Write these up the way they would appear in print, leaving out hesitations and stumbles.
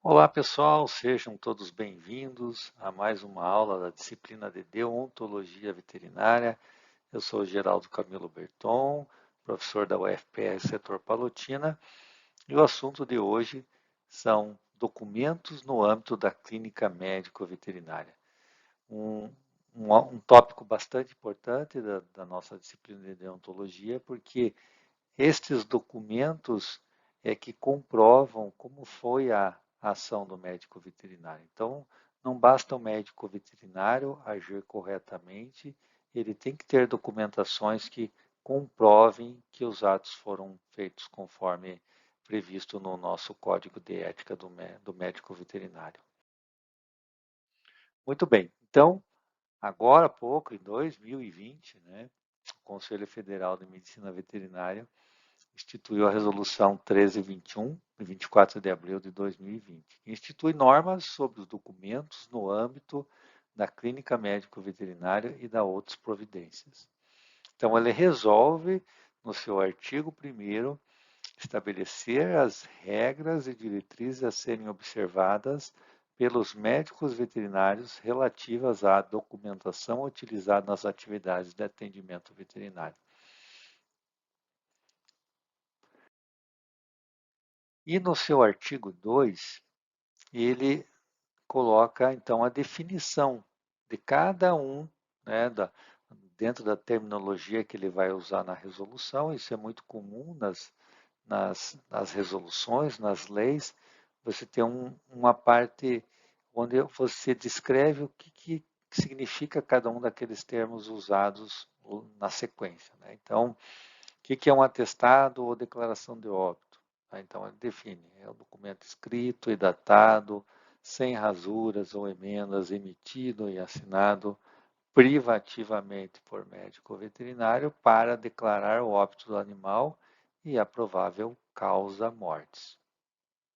Olá pessoal, sejam todos bem-vindos a mais uma aula da disciplina de Deontologia Veterinária. Eu sou Geraldo Camilo Berton, professor da UFPR Setor Palotina, e o assunto de hoje são documentos no âmbito da clínica médico-veterinária. Um, um tópico bastante importante da nossa disciplina de Deontologia, porque estes documentos é que comprovam como foi a ação do médico veterinário. Então, não basta o médico veterinário agir corretamente, ele tem que ter documentações que comprovem que os atos foram feitos conforme previsto no nosso Código de Ética do médico veterinário. Muito bem, então, agora há pouco, em 2020, né, o Conselho Federal de Medicina Veterinária instituiu a Resolução 1321, de 24 de abril de 2020, que institui normas sobre os documentos no âmbito da clínica médico-veterinária e da outras providências. Então, ele resolve, no seu artigo 1º, estabelecer as regras e diretrizes a serem observadas pelos médicos veterinários relativas à documentação utilizada nas atividades de atendimento veterinário. E no seu artigo 2, ele coloca então a definição de cada um, né, dentro da terminologia que ele vai usar na resolução. Isso é muito comum nas resoluções, nas leis. Você tem uma parte onde você descreve o que significa cada um daqueles termos usados na sequência, né? Então, o que é um atestado ou declaração de óbito? Então, ele define, é um documento escrito e datado, sem rasuras ou emendas, emitido e assinado privativamente por médico veterinário para declarar o óbito do animal e a provável causa mortis.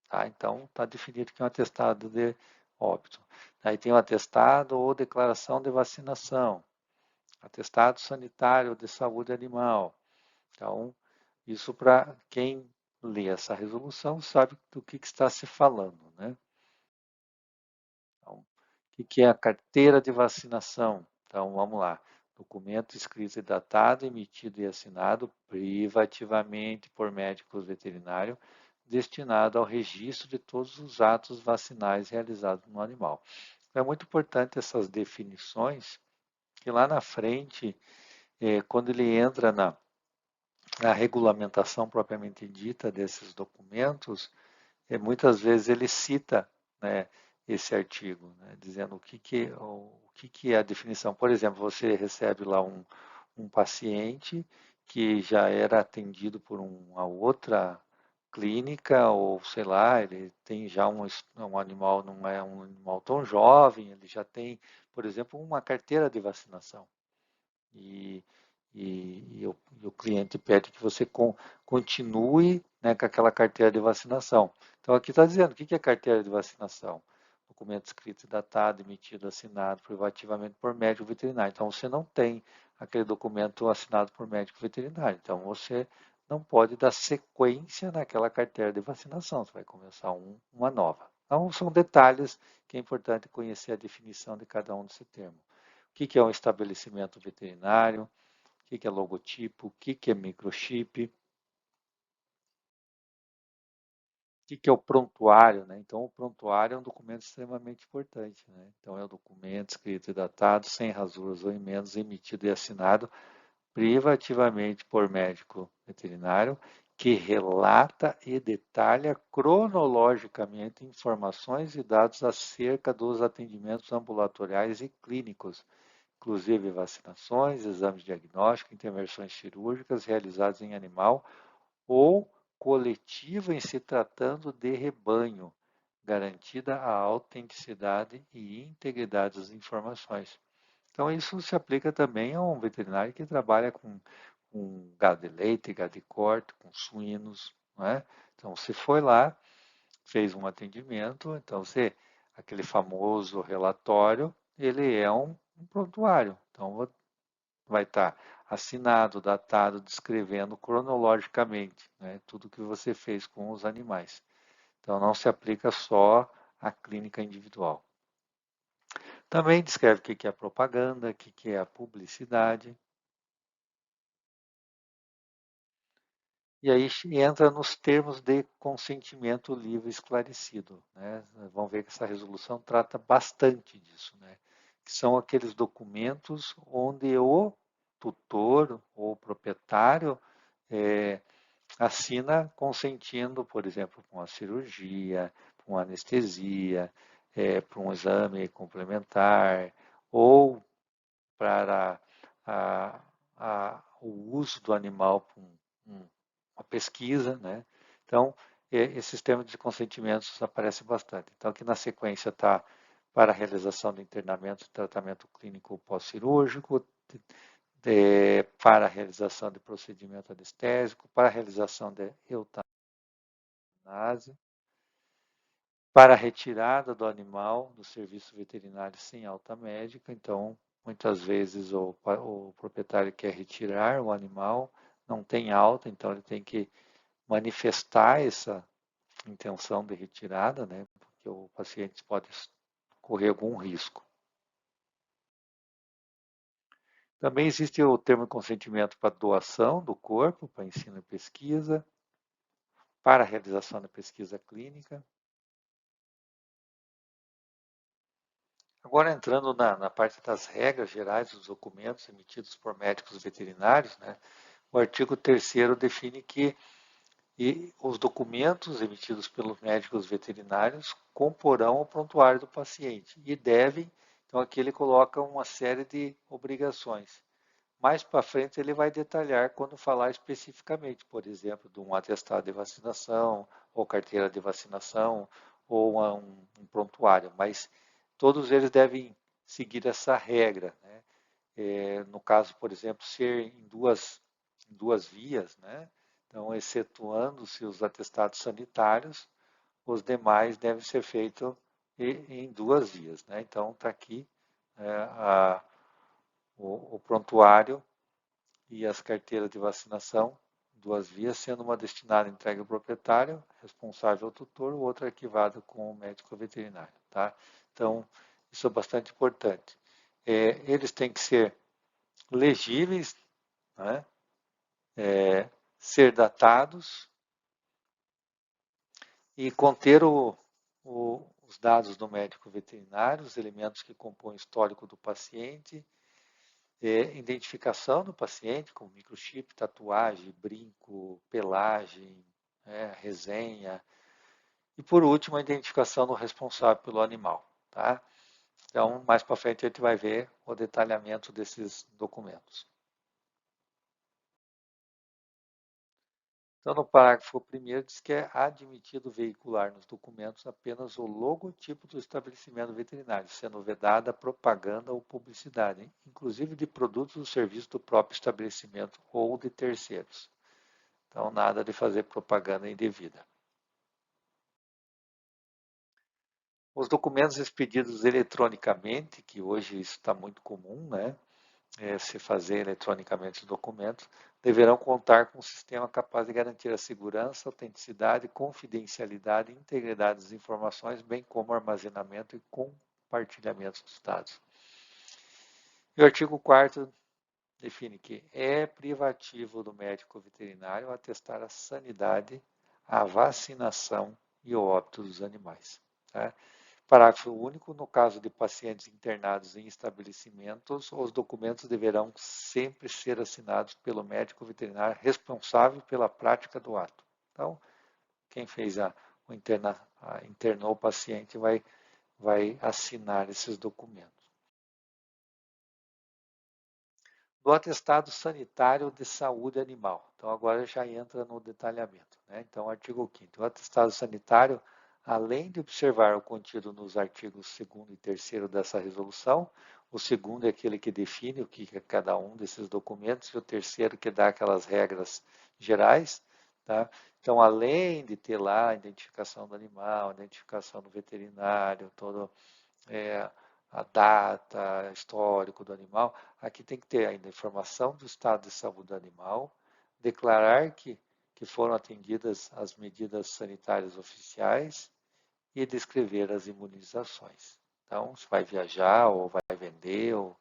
Tá? Então, está definido que é um atestado de óbito. Aí tem o atestado ou declaração de vacinação, atestado sanitário de saúde animal. Então, isso para quem lê essa resolução sabe do que está se falando, né? Então, o que é a carteira de vacinação? Então, vamos lá. Documento escrito e datado, emitido e assinado privativamente por médicos veterinários, destinado ao registro de todos os atos vacinais realizados no animal. Então, é muito importante essas definições, que lá na frente, quando ele entra na regulamentação propriamente dita desses documentos, muitas vezes ele cita, né, esse artigo, né, dizendo o que é a definição. Por exemplo, você recebe lá um paciente que já era atendido por uma outra clínica, ou sei lá, ele tem já um animal, não é um animal tão jovem, ele já tem, por exemplo, uma carteira de vacinação. E, e o cliente pede que você continue, né, com aquela carteira de vacinação. Então, aqui está dizendo o que é carteira de vacinação. Documento escrito e datado, emitido, assinado privativamente por médico veterinário. Então, você não tem aquele documento assinado por médico veterinário. Então, você não pode dar sequência naquela carteira de vacinação. Você vai começar uma nova. Então, são detalhes que é importante conhecer a definição de cada um desse termo. O que é um estabelecimento veterinário? O que é logotipo? O que é microchip? O que é o prontuário, né? Então, o prontuário é um documento extremamente importante, né? Então, é um documento escrito e datado, sem rasuras ou emendas, emitido e assinado privativamente por médico veterinário, que relata e detalha cronologicamente informações e dados acerca dos atendimentos ambulatoriais e clínicos, inclusive vacinações, exames diagnósticos, intervenções cirúrgicas realizadas em animal ou coletiva em se tratando de rebanho, garantida a autenticidade e integridade das informações. Então, isso se aplica também a um veterinário que trabalha com gado de leite, gado de corte, com suínos, não é? Então, você foi lá, fez um atendimento, então aquele famoso relatório, ele é um prontuário. Então, vai estar assinado, datado, descrevendo cronologicamente, né, tudo que você fez com os animais. Então, não se aplica só a clínica individual. Também descreve o que é a propaganda, o que é a publicidade. E aí entra nos termos de consentimento livre esclarecido, né? Vamos ver que essa resolução trata bastante disso, né? Que são aqueles documentos onde o tutor ou o proprietário assina consentindo, por exemplo, para uma cirurgia, para uma anestesia, para um exame complementar ou para o uso do animal para uma pesquisa, né? Então, esses termos de consentimentos aparecem bastante. Então, aqui na sequência está para a realização de internamento e tratamento clínico pós-cirúrgico, para a realização de procedimento anestésico, para a realização de eutanásia, para a retirada do animal do serviço veterinário sem alta médica. Então, muitas vezes o proprietário quer retirar o animal, não tem alta, então ele tem que manifestar essa intenção de retirada, né? Porque o paciente pode correr algum risco. Também existe o termo de consentimento para doação do corpo, para ensino e pesquisa, para a realização da pesquisa clínica. Agora entrando na parte das regras gerais dos documentos emitidos por médicos veterinários, né? O artigo 3º define que os documentos emitidos pelos médicos veterinários comporão o prontuário do paciente e devem, então aqui ele coloca uma série de obrigações. Mais para frente ele vai detalhar quando falar especificamente, por exemplo, de um atestado de vacinação, ou carteira de vacinação, ou um prontuário, mas todos eles devem seguir essa regra, né? No caso, por exemplo, ser em duas vias, né? Então, excetuando-se os atestados sanitários, os demais devem ser feitos em duas vias, né? Então, está aqui o prontuário e as carteiras de vacinação, duas vias, sendo uma destinada à entrega ao proprietário, responsável ao tutor, o outro arquivado com o médico veterinário. Tá? Então, isso é bastante importante. Eles têm que ser legíveis, né? Ser datados e conter os dados do médico veterinário, os elementos que compõem o histórico do paciente, identificação do paciente, como microchip, tatuagem, brinco, pelagem, resenha. E, por último, a identificação do responsável pelo animal. Tá? Então, mais para frente, a gente vai ver o detalhamento desses documentos. Então, no parágrafo 1º, diz que é admitido veicular nos documentos apenas o logotipo do estabelecimento veterinário, sendo vedada propaganda ou publicidade, inclusive de produtos ou serviços do próprio estabelecimento ou de terceiros. Então, nada de fazer propaganda indevida. Os documentos expedidos eletronicamente, que hoje isso está muito comum, né? Se fazer eletronicamente os documentos, deverão contar com um sistema capaz de garantir a segurança, autenticidade, confidencialidade e integridade das informações, bem como armazenamento e compartilhamento dos dados. E o artigo 4º define que é privativo do médico veterinário atestar a sanidade, a vacinação e o óbito dos animais. Tá? Parágrafo único. No caso de pacientes internados em estabelecimentos, os documentos deverão sempre ser assinados pelo médico veterinário responsável pela prática do ato. Então, quem fez internou o paciente vai assinar esses documentos. Do atestado sanitário de saúde animal. Então, agora já entra no detalhamento. Né? Então, artigo 5º. O atestado sanitário, além de observar o contido nos artigos 2º e 3º dessa resolução, o segundo é aquele que define o que é cada um desses documentos, e o terceiro que dá aquelas regras gerais. Tá? Então, além de ter lá a identificação do animal, a identificação do veterinário, todo a data, histórico do animal, aqui tem que ter ainda a informação do estado de saúde do animal, declarar que foram atendidas as medidas sanitárias oficiais e descrever as imunizações. Então, se vai viajar ou vai vender ou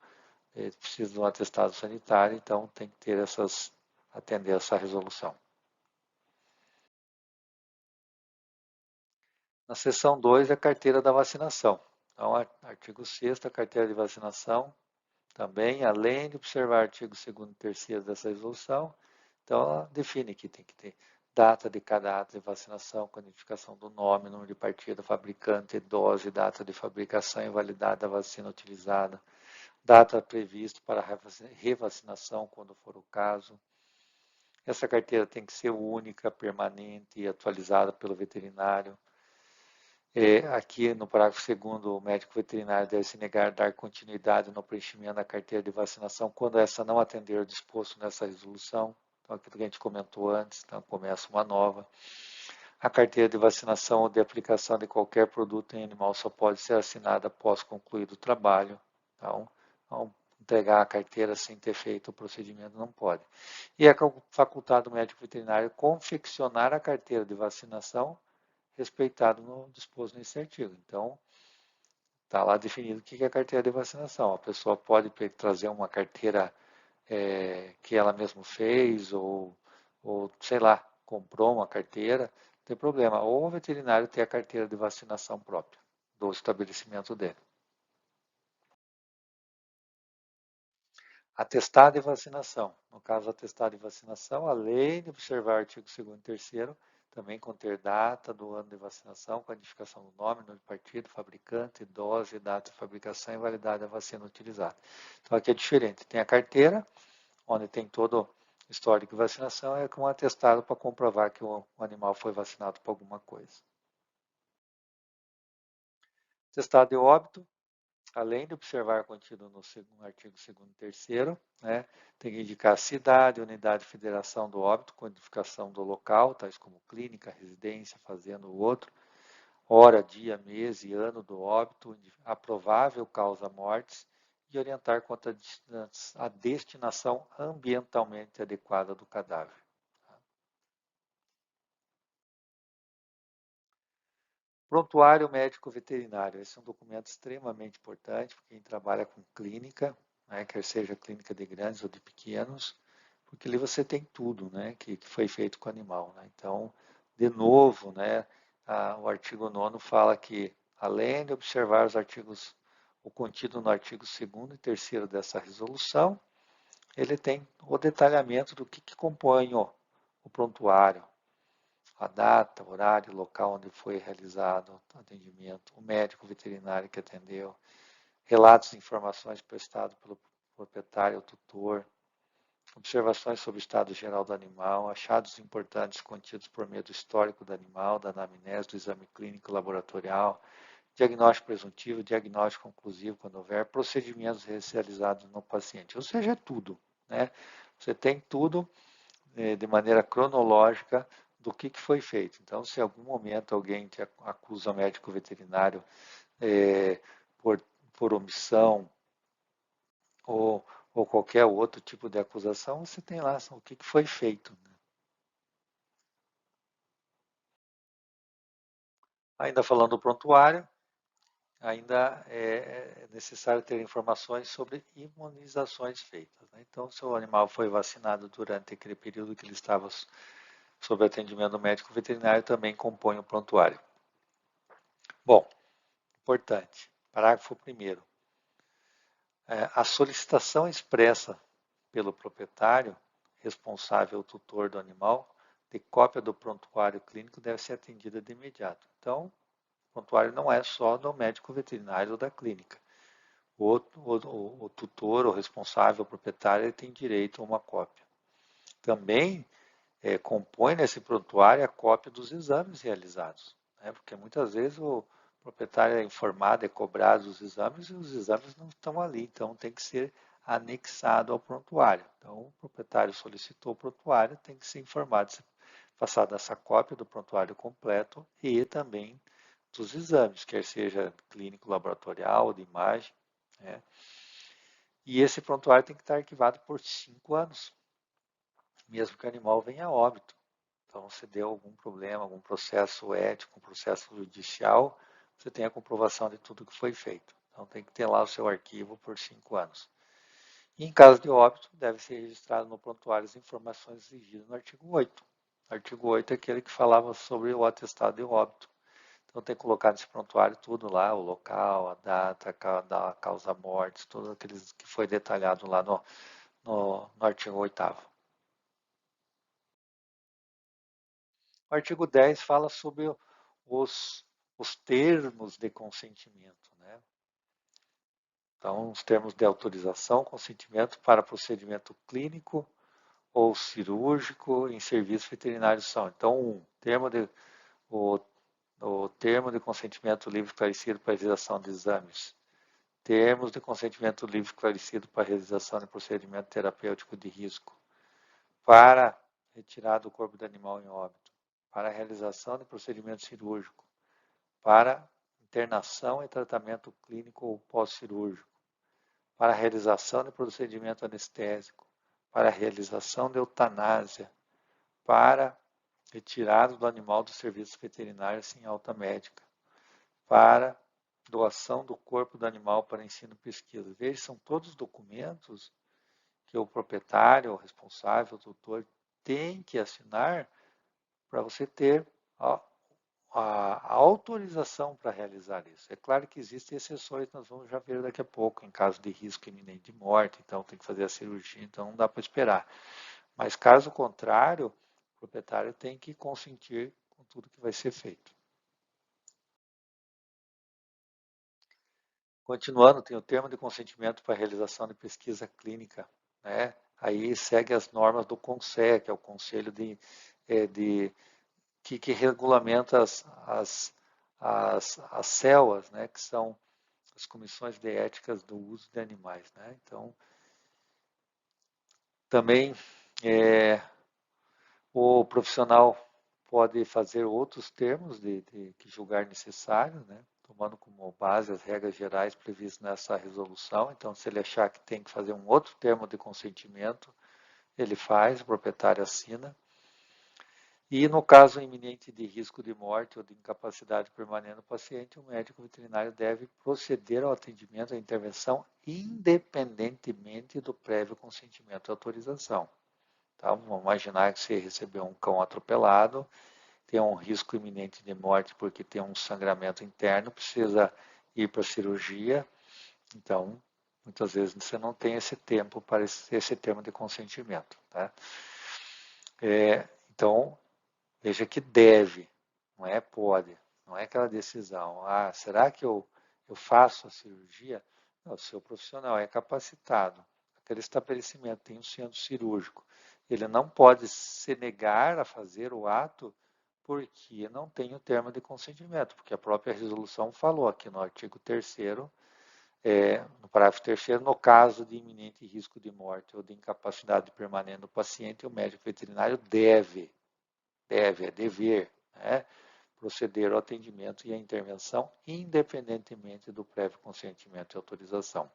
precisa de um atestado sanitário, então tem que ter atender essa resolução. Na seção 2 é a carteira da vacinação. Então, artigo 6º, a carteira de vacinação, também, além de observar artigo 2º e 3º dessa resolução, então ela define que tem que ter data de cada ato de vacinação, com identificação do nome, número de partida, fabricante, dose, data de fabricação e validade da vacina utilizada, data prevista para revacinação, quando for o caso. Essa carteira tem que ser única, permanente e atualizada pelo veterinário. Aqui no parágrafo 2º, o médico veterinário deve se negar a dar continuidade no preenchimento da carteira de vacinação quando essa não atender o disposto nessa resolução. Então, aquilo que a gente comentou antes, então começa uma nova. A carteira de vacinação ou de aplicação de qualquer produto em animal só pode ser assinada após concluído o trabalho. Então, ao entregar a carteira sem ter feito o procedimento, não pode. E é facultado ao médico veterinário confeccionar a carteira de vacinação respeitado no disposto nesse artigo. Então, está lá definido o que é a carteira de vacinação. A pessoa pode trazer uma carteira que ela mesma fez ou, sei lá, comprou uma carteira, não tem problema. Ou o veterinário tem a carteira de vacinação própria do estabelecimento dele. Atestado de vacinação. No caso, atestado de vacinação, além de observar o artigo 2º e 3º, também conter data do ano de vacinação, com a identificação do nome, número de partido, fabricante, dose, data de fabricação e validade da vacina utilizada. Então, aqui é diferente. Tem a carteira, onde tem todo o histórico de vacinação, é com um atestado para comprovar que o animal foi vacinado por alguma coisa. Atestado de óbito, além de observar contido no artigo 2º e 3º, né, tem que indicar a cidade, unidade de federação do óbito, com identificação do local, tais como clínica, residência, fazenda ou outro, hora, dia, mês e ano do óbito, a provável causa-mortes e orientar quanto à destinação ambientalmente adequada do cadáver. Prontuário médico veterinário. Esse é um documento extremamente importante para quem trabalha com clínica, né, quer seja clínica de grandes ou de pequenos, porque ali você tem tudo, né, que foi feito com o animal. Né? Então, de novo, né, o artigo 9º fala que, além de observar o contido no artigo 2º e 3º dessa resolução, ele tem o detalhamento do que compõe o prontuário, a data, horário, local onde foi realizado o atendimento, o médico veterinário que atendeu, relatos e informações prestados pelo proprietário ou tutor, observações sobre o estado geral do animal, achados importantes contidos por meio do histórico do animal, da anamnese, do exame clínico laboratorial, diagnóstico presuntivo, diagnóstico conclusivo, quando houver, procedimentos realizados no paciente. Ou seja, é tudo. Né? Você tem tudo de maneira cronológica do que foi feito. Então, se em algum momento alguém te acusa o médico veterinário é, por, por omissão ou qualquer outro tipo de acusação, você tem lá o que foi feito. Né? Ainda falando do prontuário, ainda é necessário ter informações sobre imunizações feitas. Né? Então, se o animal foi vacinado durante aquele período que ele estava sob atendimento médico veterinário, também compõe o prontuário. Bom, importante. Parágrafo 1º. A solicitação expressa pelo proprietário, responsável ou tutor do animal, de cópia do prontuário clínico deve ser atendida de imediato. Então, o prontuário não é só do médico veterinário ou da clínica. O tutor, o responsável, o proprietário, ele tem direito a uma cópia. Também compõe nesse prontuário a cópia dos exames realizados, né? Porque muitas vezes o proprietário é informado, é cobrado os exames e os exames não estão ali, então tem que ser anexado ao prontuário. Então, o proprietário solicitou o prontuário, tem que ser informado, passada essa cópia do prontuário completo e também dos exames, quer seja clínico, laboratorial, de imagem. Né? E esse prontuário tem que estar arquivado por 5 anos, mesmo que o animal venha a óbito. Então, se deu algum problema, algum processo ético, um processo judicial, você tem a comprovação de tudo que foi feito. Então, tem que ter lá o seu arquivo por 5 anos. E, em caso de óbito, deve ser registrado no prontuário as informações exigidas no artigo 8. O artigo 8 é aquele que falava sobre o atestado de óbito. Então, tem que colocar nesse prontuário tudo lá, o local, a data, a causa mortes, tudo aqueles que foi detalhado lá no artigo 8º. O artigo 10 fala sobre os, os termos de consentimento, né? Então, os termos de autorização, consentimento para procedimento clínico ou cirúrgico em serviço veterinário são. Então, o termo de consentimento livre esclarecido para a realização de exames. Termos de consentimento livre esclarecido para a realização de procedimento terapêutico de risco. Para retirada do corpo do animal em óbito. Para a realização de procedimento cirúrgico. Para internação e tratamento clínico ou pós-cirúrgico. Para a realização de procedimento anestésico. Para a realização de eutanásia. Para retirada do animal do serviço veterinário sem alta médica. Para doação do corpo do animal para ensino e pesquisa. Veja, são todos documentos que o proprietário, o responsável, o tutor, tem que assinar para você ter a autorização para realizar isso. É claro que existem exceções, nós vamos já ver daqui a pouco, em caso de risco iminente de morte, então tem que fazer a cirurgia, então não dá para esperar. Mas caso contrário, o proprietário tem que consentir com tudo que vai ser feito. Continuando, tem o termo de consentimento para a realização de pesquisa clínica, né? Aí segue as normas do CONSE, que é o Conselho que regulamenta as CELAs, né? Que são as comissões de éticas do uso de animais, né? Então, também o profissional pode fazer outros termos que julgar necessário, né? Tomando como base as regras gerais previstas nessa resolução. Então, se ele achar que tem que fazer um outro termo de consentimento, ele faz, o proprietário assina. E no caso iminente de risco de morte ou de incapacidade permanente do paciente, o médico veterinário deve proceder ao atendimento, à intervenção, independentemente do prévio consentimento e autorização. Tá? Vamos imaginar que você recebeu um cão atropelado, tem um risco iminente de morte porque tem um sangramento interno, precisa ir para a cirurgia. Então, muitas vezes você não tem esse tempo para esse termo de consentimento. Tá? Então, veja que deve, não é pode, não é aquela decisão. Ah, será que eu faço a cirurgia? Não, o seu profissional é capacitado. Aquele estabelecimento tem um centro cirúrgico. Ele não pode se negar a fazer o ato porque não tem o termo de consentimento, porque a própria resolução falou aqui no artigo 3º, no parágrafo 3º, no caso de iminente risco de morte ou de incapacidade permanente do paciente, o médico veterinário é dever, né, proceder ao atendimento e à intervenção, independentemente do prévio consentimento e autorização.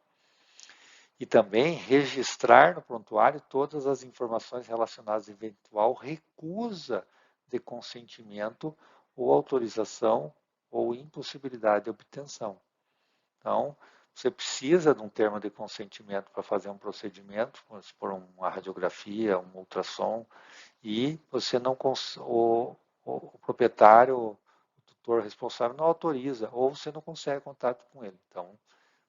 E também registrar no prontuário todas as informações relacionadas à eventual recusa de consentimento ou autorização ou impossibilidade de obtenção. Então, você precisa de um termo de consentimento para fazer um procedimento, vamos supor uma radiografia, um ultrassom, e você não o proprietário, o tutor responsável não autoriza, ou você não consegue contato com ele. Então,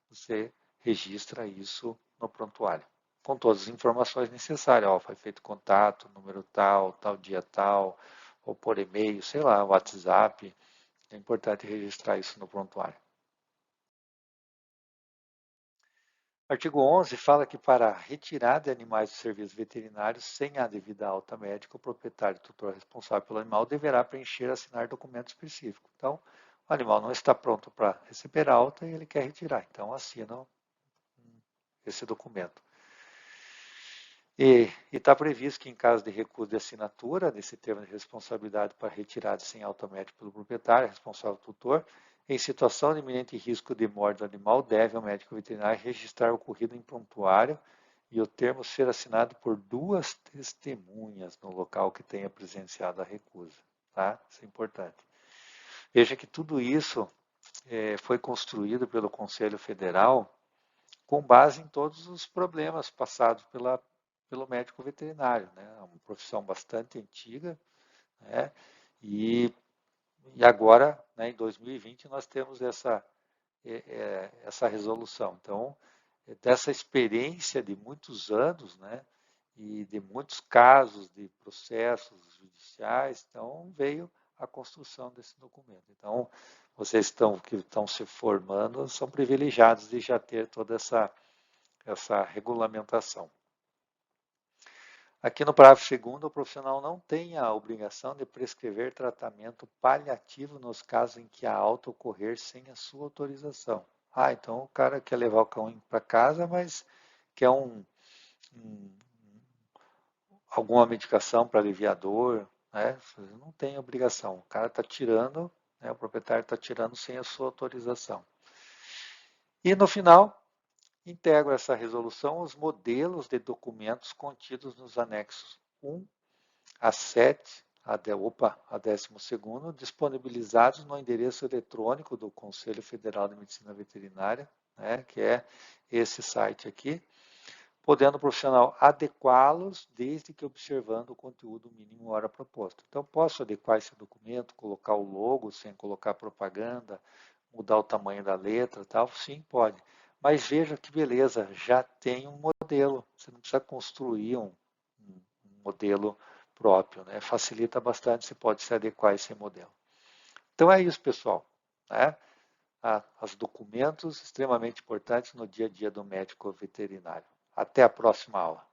você registra isso no prontuário, com todas as informações necessárias. Ó, foi feito contato, número tal, tal dia tal, ou por e-mail, sei lá, WhatsApp. É importante registrar isso no prontuário. O artigo 11 fala que para retirada de animais do serviço veterinário sem a devida alta médica, o proprietário e tutor responsável pelo animal deverá preencher e assinar documento específico. Então, o animal não está pronto para receber alta e ele quer retirar. Então, assina esse documento. E está previsto que, em caso de recuso de assinatura desse termo de responsabilidade para retirada sem alta médica pelo proprietário, responsável tutor, em situação de iminente risco de morte do animal, deve o médico veterinário registrar o ocorrido em prontuário e o termo ser assinado por 2 testemunhas no local que tenha presenciado a recusa. Tá? Isso é importante. Veja que tudo isso foi construído pelo Conselho Federal com base em todos os problemas passados pelo médico veterinário. Né? É uma profissão bastante antiga, né? E agora, né, em 2020, nós temos essa resolução. Então, dessa experiência de muitos anos, né, e de muitos casos de processos judiciais, então veio a construção desse documento. Então, vocês que estão se formando são privilegiados de já ter toda essa regulamentação. Aqui no parágrafo 2º, o profissional não tem a obrigação de prescrever tratamento paliativo nos casos em que a alta ocorrer sem a sua autorização. Então o cara quer levar o cão para casa, mas quer alguma medicação para aliviar a dor, né? Não tem obrigação. O cara está tirando, né? O proprietário está tirando sem a sua autorização. E no final, integro essa resolução os modelos de documentos contidos nos anexos 1 a 7, a 12º, disponibilizados no endereço eletrônico do Conselho Federal de Medicina Veterinária, né, que é esse site aqui, podendo o profissional adequá-los desde que observando o conteúdo mínimo hora proposto. Então, posso adequar esse documento, colocar o logo sem colocar propaganda, mudar o tamanho da letra, tal? Sim, pode. Mas veja que beleza, já tem um modelo. Você não precisa construir um modelo próprio, né? Facilita bastante, você pode se adequar a esse modelo. Então é isso, pessoal. Né? Os documentos extremamente importantes no dia a dia do médico veterinário. Até a próxima aula.